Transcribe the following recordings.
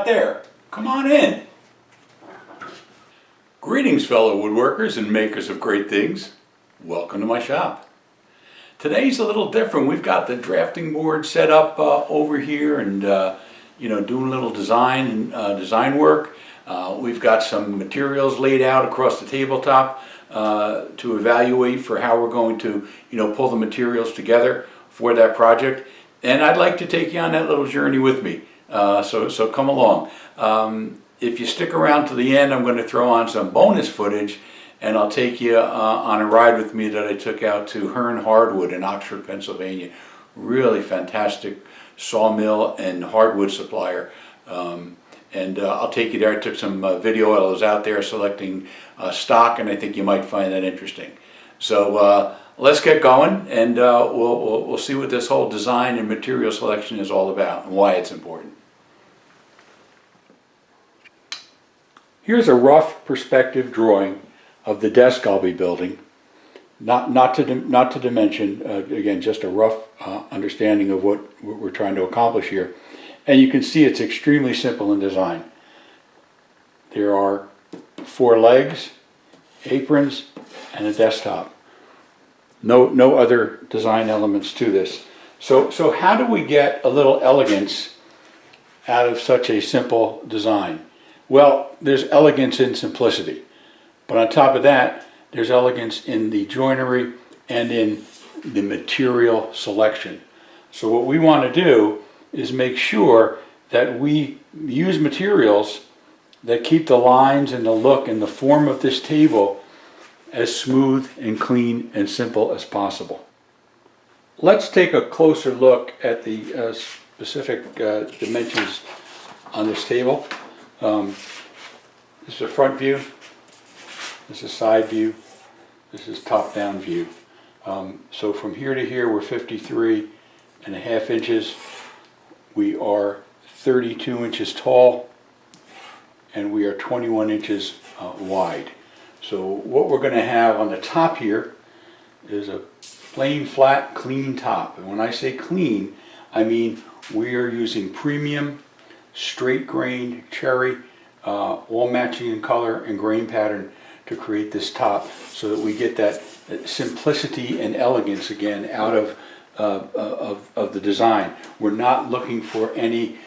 out there. Come on in. Greetings, fellow woodworkers and makers of great things. Welcome to my shop. Today's a little different. We've got the drafting board set up over here and doing a little design work. We've got some materials laid out across the tabletop to evaluate for how we're going to pull the materials together for that project. And I'd like to take you on that little journey with me. So come along. If you stick around to the end, I'm going to throw on some bonus footage and I'll take you on a ride with me that I took out to Hearn Hardwood in Oxford, Pennsylvania. Really fantastic sawmill and hardwood supplier. I'll take you there. I took some video while I was out there selecting stock, and I think you might find that interesting. So let's get going, and we'll see what this whole design and material selection is all about and why it's important. Here's a rough perspective drawing of the desk I'll be building. Not to dimension, again, just a rough understanding of what we're trying to accomplish here. And you can see it's extremely simple in design. There are 4 legs, aprons, and a desktop. No other design elements to this. So how do we get a little elegance out of such a simple design? Well, there's elegance in simplicity. But on top of that, there's elegance in the joinery and in the material selection. So what we want to do is make sure that we use materials that keep the lines and the look and the form of this table as smooth and clean and simple as possible. Let's take a closer look at the specific dimensions on this table. This is a front view. This is side view. This is top-down view. So from here to here, we're 53.5 inches. We are 32 inches tall, and we are 21 inches wide. So what we're going to have on the top here is a plain, flat, clean top. And when I say clean, I mean we are using premium, straight-grained cherry, all matching in color and grain pattern to create this top, so that we get that simplicity and elegance again out of the design. We're not looking for any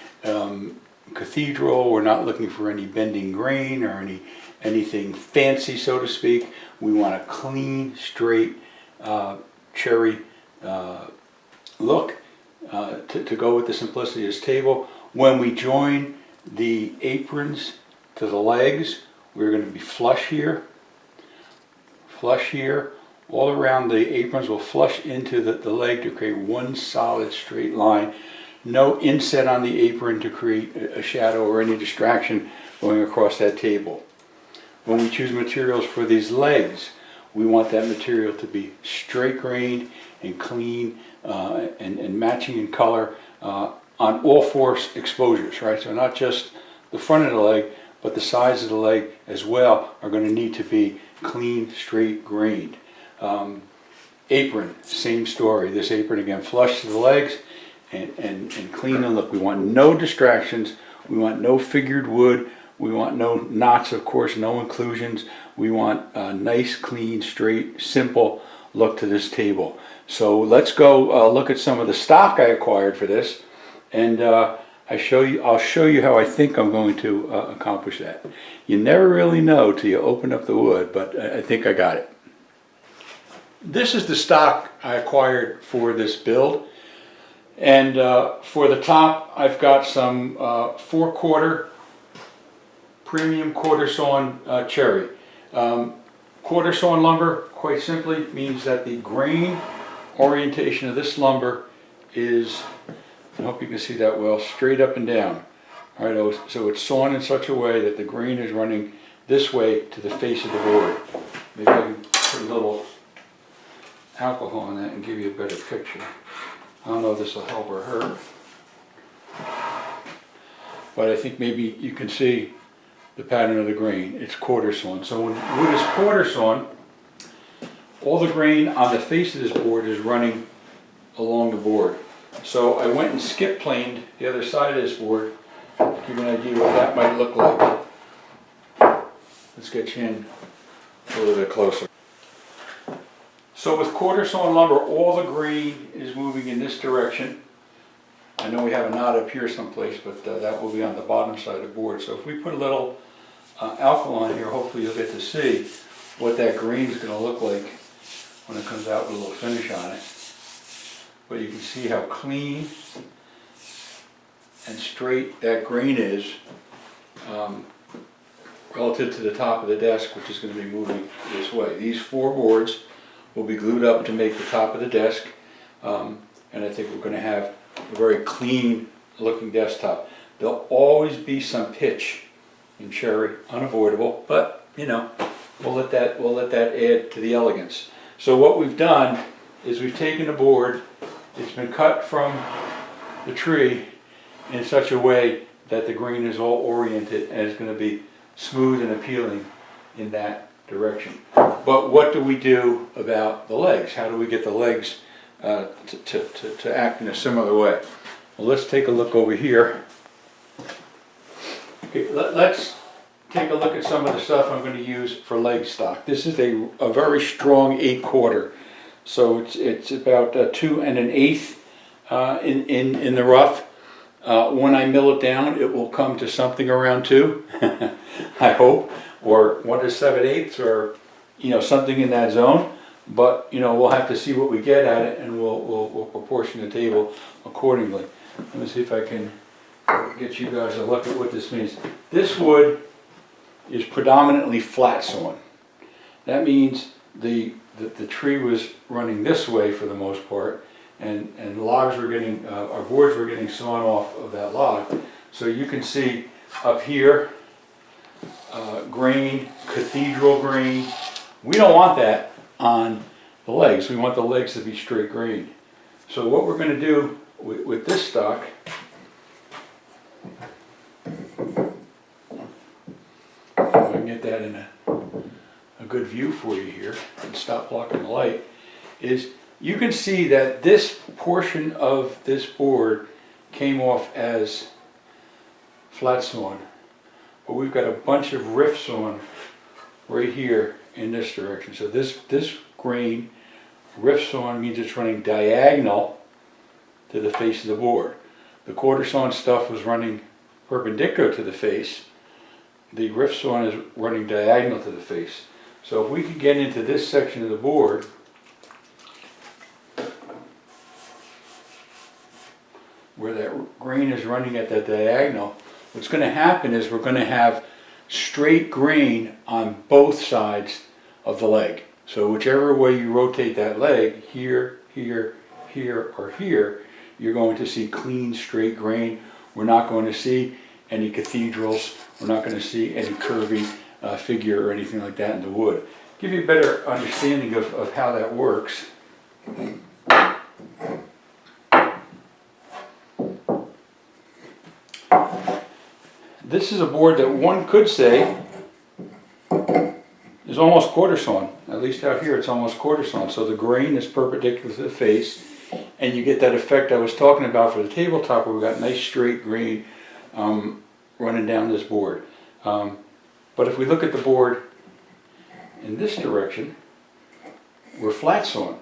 cathedral. We're not looking for any bending grain or anything fancy, so to speak. We want a clean, straight cherry look to go with the simplicity of this table. When we join the aprons to the legs, we're going to be flush here, all around the aprons will flush into the leg to create one solid straight line. No inset on the apron to create a shadow or any distraction going across that table. When we choose materials for these legs, we want that material to be straight grained and clean and matching in color on all 4 exposures, right? So not just the front of the leg, but the sides of the leg as well are going to need to be clean, straight grained. Apron, same story. This apron again flush to the legs and clean and look. We want no distractions. We want no figured wood. We want no knots, of course, no inclusions. We want a nice, clean, straight, simple look to this table. So let's go look at some of the stock I acquired for this, and I'll show you how I think I'm going to accomplish that. You never really know till you open up the wood, but I think I got it. This is the stock I acquired for this build, and for the top I've got some 4/4 premium quarter sawn cherry. Quarter sawn lumber, quite simply, means that the grain orientation of this lumber is, I hope you can see that well, straight up and down. All right, so it's sawn in such a way that the grain is running this way to the face of the board. Maybe I can put a little alcohol on that and give you a better picture. I don't know if this will help or hurt, but I think maybe you can see the pattern of the grain. It's quarter sawn. So when wood is quarter sawn, all the grain on the face of this board is running along the board. So I went and skip planed the other side of this board Give you an idea what that might look like. Let's get you in a little bit closer. So with quarter sawn lumber, all the grain is moving in this direction. I know we have a knot up here someplace, but that will be on the bottom side of the board. So if we put a little alkali here, hopefully you'll get to see what that grain is going to look like when it comes out with a little finish on it. But you can see how clean and straight that grain is relative to the top of the desk, which is going to be moving this way. These 4 boards will be glued up to make the top of the desk, and I think we're going to have a very clean looking desktop. There'll always be some pitch in cherry, unavoidable, but you know, we'll let that add to the elegance. So what we've done is we've taken the board, it's been cut from the tree in such a way that the grain is all oriented and is going to be smooth and appealing in that direction. But what do we do about the legs? How do we get the legs to act in a similar way? Well, let's take a look over here. Okay, let's take a look at some of the stuff I'm going to use for leg stock. This is a very strong 8/4, so it's about 2 1/8 in the rough. When I mill it down, it will come to something around 2, I hope, or 1 7/8, or you know, something in that zone. But you know, we'll have to see what we get at it, and we'll proportion the table accordingly. Let me see if I can get you guys a look at what this means. This wood is predominantly flat sawn. That means the tree was running this way for the most part, and logs were getting, our boards were getting sawn off of that log. So you can see up here, grain, cathedral grain. We don't want that on the legs. We want the legs to be straight grain. So what we're going to do with this stock, if I can get that in a good view for you here and stop blocking the light, is you can see that this portion of this board came off as flat sawn, but we've got a bunch of rift sawn right here in this direction. So this grain, rift sawn, means it's running diagonal to the face of the board. The quarter sawn stuff was running perpendicular to the face. The rift sawn is running diagonal to the face. So if we could get into this section of the board, where that grain is running at that diagonal, what's going to happen is we're going to have straight grain on both sides of the leg. So whichever way you rotate that leg, here, here, here, or here, you're going to see clean, straight grain. We're not going to see any cathedrals. We're not going to see any curvy figure or anything like that in the wood. Give you a better understanding of how that works. This is a board that one could say is almost quarter sawn. At least out here it's almost quarter sawn. So the grain is perpendicular to the face, and you get that effect I was talking about for the tabletop, where we've got nice straight grain running down this board. But if we look at the board in this direction, we're flat sawn.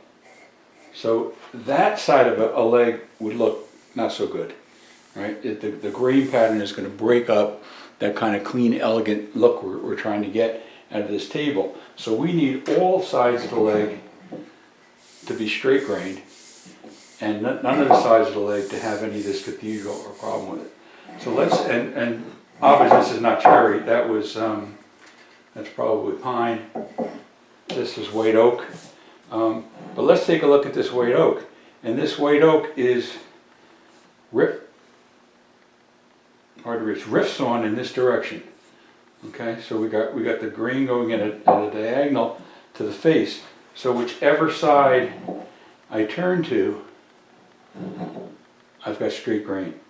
So that side of a leg would look not so good. Right? The grain pattern is going to break up that kind of clean, elegant look we're trying to get out of this table. So we need all sides of the leg to be straight grained, and none of the sides of the leg to have any of this cathedral or problem with it. So let's, and obviously this is not cherry, that was, that's probably pine. This is white oak. But let's take a look at this white oak. And this white oak is rift sawn in this direction. Okay, so we got the grain going in at a diagonal to the face. So whichever side I turn to, I've got straight grain.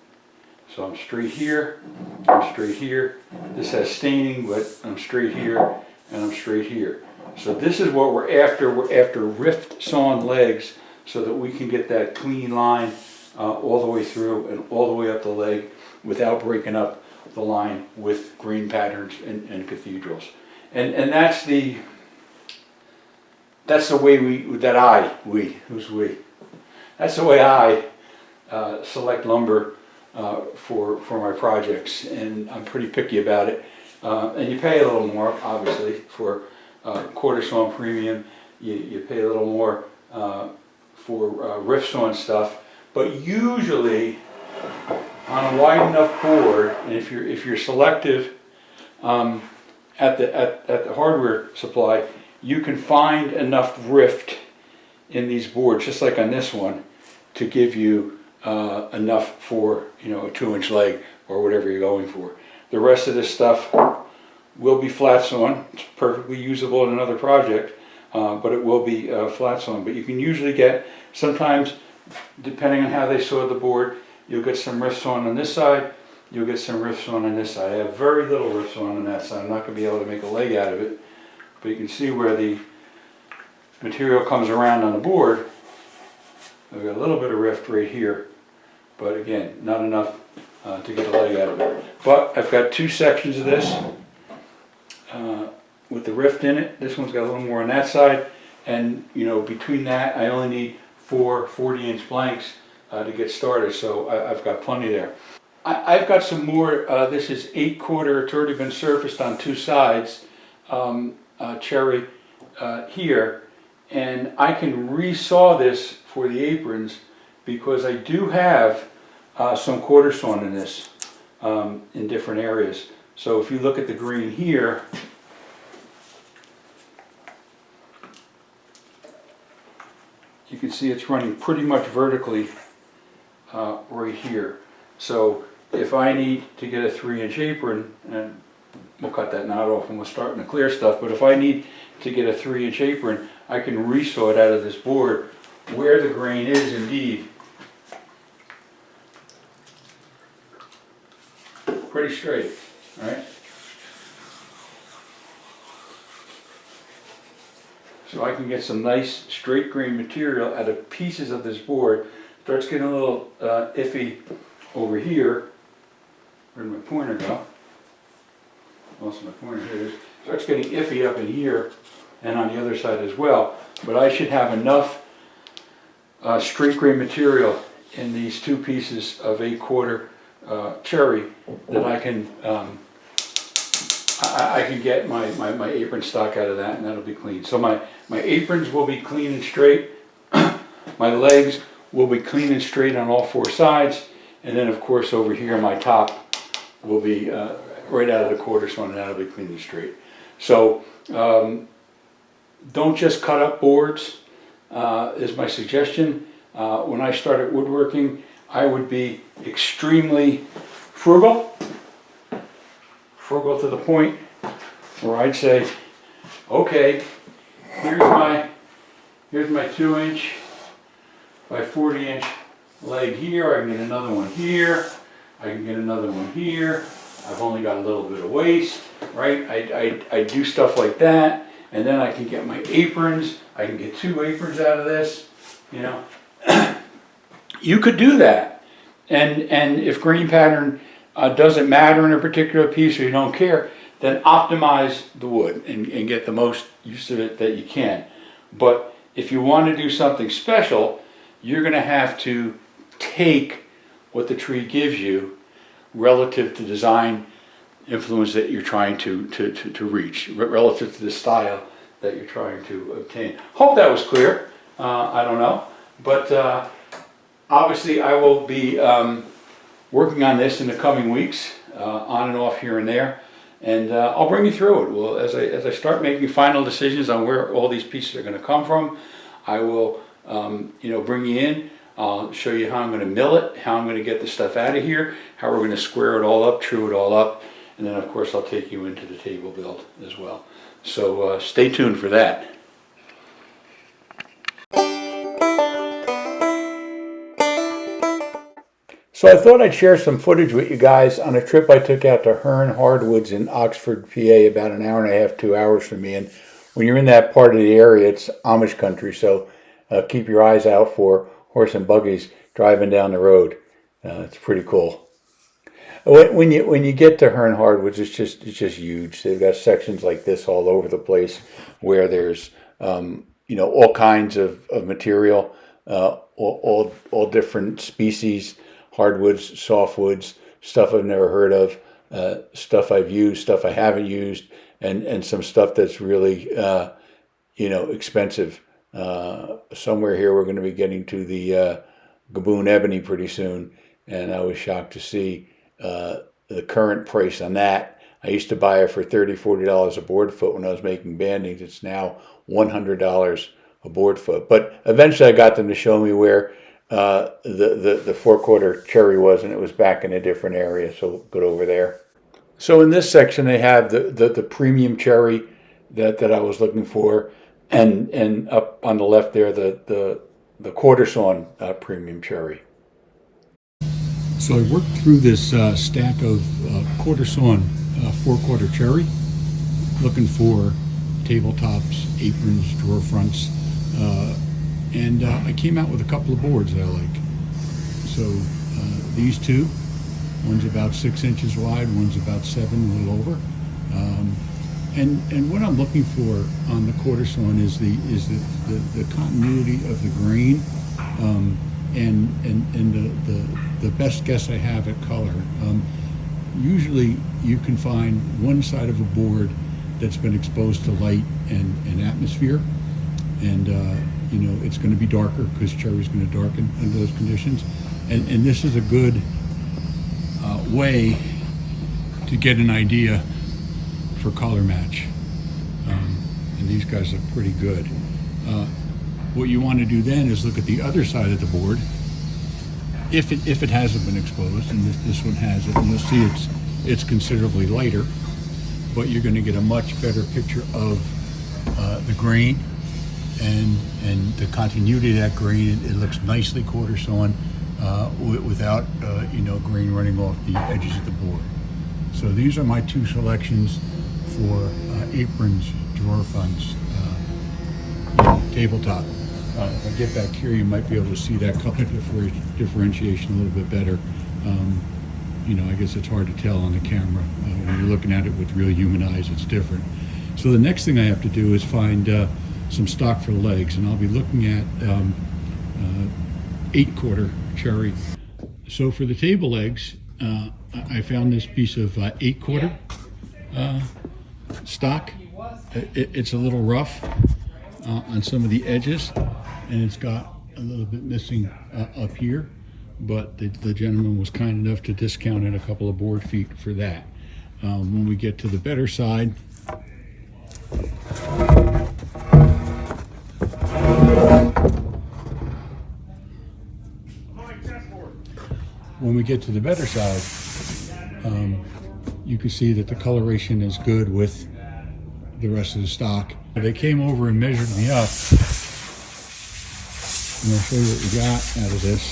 So I'm straight here, I'm straight here. This has staining, but I'm straight here and I'm straight here. So this is what we're after. We're after rift sawn legs, so that we can get that clean line all the way through and all the way up the leg without breaking up the line with green patterns and cathedrals. And that's the way that's the way I select lumber for my projects, and I'm pretty picky about it. And you pay a little more, obviously, for quarter sawn premium. You pay a little more for rift sawn stuff, but usually on a wide enough board, and if you're selective at the hardware supply, you can find enough rift in these boards, just like on this one, to give you enough for a 2-inch leg or whatever you're going for. The rest of this stuff will be flat sawn. It's perfectly usable in another project, but it will be flat sawn. But you can usually get, sometimes depending on how they saw the board, you'll get some rift sawn on this side, you'll get some rift sawn on this side. I have very little rift sawn on that side. I'm not going to be able to make a leg out of it, but you can see where the material comes around on the board. I've got a little bit of rift right here, but again, not enough to get a leg out of it. But I've got 2 sections of this with the rift in it. This one's got a little more on that side, and between that I only need 4 40-inch blanks to get started, so I've got plenty there. I've got some more. This is 8/4. It's already been surfaced on 2 sides, cherry here, and I can resaw this for the aprons because I do have some quarter sawn in this in different areas. So if you look at the green here, you can see it's running pretty much vertically right here. So if I need to get a 3-inch apron, and we'll cut that knot off and we'll start in the clear stuff, but if I need to get a 3-inch apron, I can resaw it out of this board where the grain is indeed pretty straight, right? So I can get some nice straight grain material out of pieces of this board. Starts getting a little iffy over here. Where'd my pointer go? Lost my pointer. Here it is. Starts getting iffy up in here and on the other side as well. But I should have enough straight grain material in these 2 pieces of 8/4 cherry that I can get my apron stock out of that, and that'll be clean. So my aprons will be clean and straight. My legs will be clean and straight on all 4 sides, and then of course over here my top will be right out of the quarter sawn, and that'll be clean and straight. So don't just cut up boards is my suggestion. When I started woodworking, I would be extremely frugal to the point where I'd say, okay, here's my 2-inch by 40-inch leg here. I can get another one here. I can get another one here. I've only got a little bit of waste, right? I do stuff like that, and then I can get my aprons. I can get 2 aprons out of this, You could do that, and if grain pattern doesn't matter in a particular piece or you don't care, then optimize the wood and get the most use of it that you can. But if you want to do something special, you're going to have to take what the tree gives you relative to design influence that you're trying to reach, relative to the style that you're trying to obtain. Hope that was clear. I don't know, but obviously I will be working on this in the coming weeks, on and off here and there, and I'll bring you through it. Well, as I start making final decisions on where all these pieces are going to come from, I will bring you in. I'll show you how I'm going to mill it, how I'm going to get the stuff out of here, how we're going to square it all up, true it all up, and then of course I'll take you into the table build as well. So stay tuned for that. So I thought I'd share some footage with you guys on a trip I took out to Hearn Hardwoods in Oxford, PA, about an hour and a half, 2 hours from me. And when you're in that part of the area, it's Amish country, so keep your eyes out for horse and buggies driving down the road. It's pretty cool. When you get to Hearn Hardwoods, it's just huge. They've got sections like this all over the place where there's all kinds of material, all different species, hardwoods, softwoods, stuff I've never heard of, stuff I've used, stuff I haven't used, and some stuff that's really expensive. Somewhere here we're going to be getting to the Gaboon Ebony pretty soon, and I was shocked to see the current price on that. I used to buy it for $30, $40 a board foot when I was making bandings. It's now $100 a board foot. But eventually I got them to show me where the 4/4 cherry was, and it was back in a different area, so good over there. So in this section they have the premium cherry that I was looking for, and up on the left there the quarter sawn premium cherry. So I worked through this stack of quarter sawn 4/4 cherry, looking for tabletops, aprons, drawer fronts, and I came out with a couple of boards that I like. So these two, one's about 6 inches wide, one's about 7, a little over. And what I'm looking for on the quarter sawn is the continuity of the grain, and the best guess I have at color. Usually you can find one side of a board that's been exposed to light and atmosphere, and it's going to be darker because cherry's going to darken under those conditions, and this is a good way to get an idea for color match, and these guys look pretty good. What you want to do then is look at the other side of the board, if it hasn't been exposed, and this one has it, and you'll see it's considerably lighter, but you're going to get a much better picture of the grain and the continuity of that grain. It looks nicely quarter sawn without grain running off the edges of the board. So these are my two selections for aprons, drawer fronts, tabletop. If I get back here, you might be able to see that color differentiation a little bit better. I guess it's hard to tell on the camera. When you're looking at it with real human eyes, it's different. So the next thing I have to do is find some stock for the legs, and I'll be looking at 8/4 cherry. So for the table legs, I found this piece of 8/4 stock. It's a little rough on some of the edges, and it's got a little bit missing up here, but the gentleman was kind enough to discount it a couple of board feet for that. When we get to the better side, you can see that the coloration is good with the rest of the stock. They came over and measured me up, and I'll show you what we got out of this.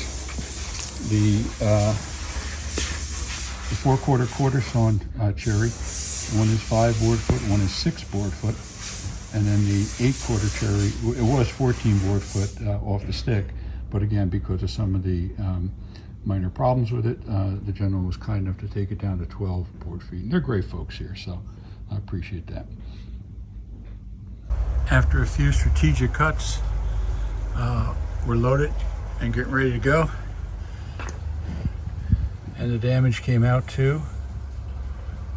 The 4/4 quarter sawn cherry, one is 5 board foot, one is 6 board foot, and then the 8/4 cherry, it was 14 board foot off the stick, but again, because of some of the minor problems with it, the gentleman was kind enough to take it down to 12 board feet. And they're great folks here, so I appreciate that. After a few strategic cuts, we're loaded and getting ready to go. And the damage came out to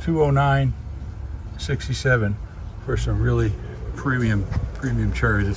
209.67 for some really premium cherry that's